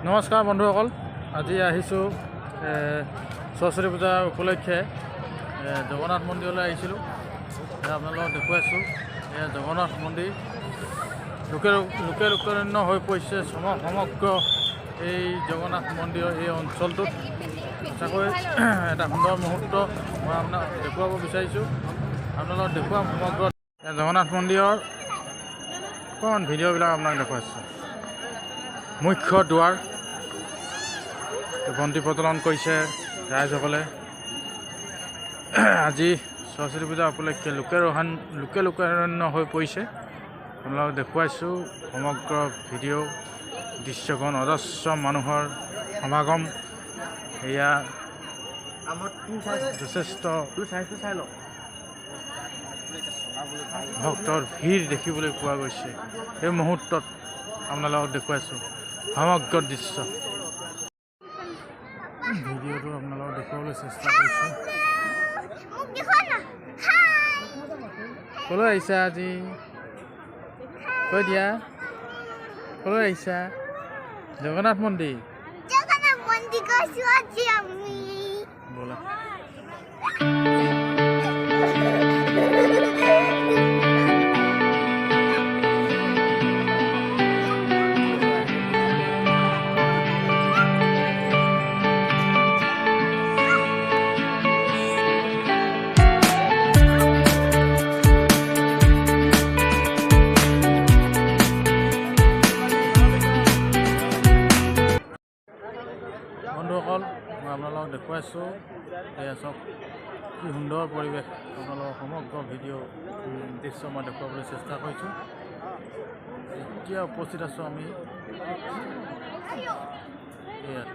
নমস্কাৰ বন্ধুসকল, আজি আহিছোঁ সৰস্বতী পূজা উপলক্ষে জগন্নাথ মন্দিৰলৈ আহিছিলোঁ। আপোনালোকক দেখুৱাইছোঁ এয়া জগন্নাথ মন্দিৰ লোকে লোকাৰণ্য হৈ পৰিছে সমগ্ৰ এই জগন্নাথ মন্দিৰৰ এই অঞ্চলটোত। সঁচাকৈ এটা সুন্দৰ মুহূৰ্ত মই আপোনাক দেখুৱাব বিচাৰিছোঁ। আপোনালোকক দেখুৱাম সমগ্ৰ জগন্নাথ মন্দিৰৰ অকণমান ভিডিঅ'বিলাক আপোনাক দেখুৱাইছোঁ। মুখ্য দুৱাৰ বন্তি প্ৰজ্বলন কৰিছে ৰাইজসকলে। আজি সৰস্বতী পূজা উপলক্ষে লোকে লোকাৰণ্য হৈ পৰিছে। আপোনালোকক দেখুৱাইছোঁ সমগ্ৰ ভিডিঅ' দৃশ্যখন। অজস্ৰ মানুহৰ সমাগম, এয়া যথেষ্ট ভক্তৰ ভিৰ দেখিবলৈ পোৱা গৈছে। এই মুহূৰ্তত আপোনালোকক দেখুৱাইছোঁ সমগ্ৰ দৃশ্য। ভিডিঅ'টো আপোনালোকক দেখুৱাবলৈ চেষ্টা কৰিছোঁ। ক'লৈ আহিছা আজি? কৈ দিয়া, ক'লৈ আহিছা? জগন্নাথ মন্দিৰ গৈছোঁ আজি আমি। ব'লা। বন্ধুসকল, মই আপোনালোকক দেখুৱাইছোঁ এয়া চাওক কি সুন্দৰ পৰিৱেশ। আপোনালোকক সমগ্ৰ ভিডিঅ' দৃশ্য মই দেখুৱাবলৈ চেষ্টা কৰিছোঁ। এতিয়া উপস্থিত আছোঁ আমি ইয়াত।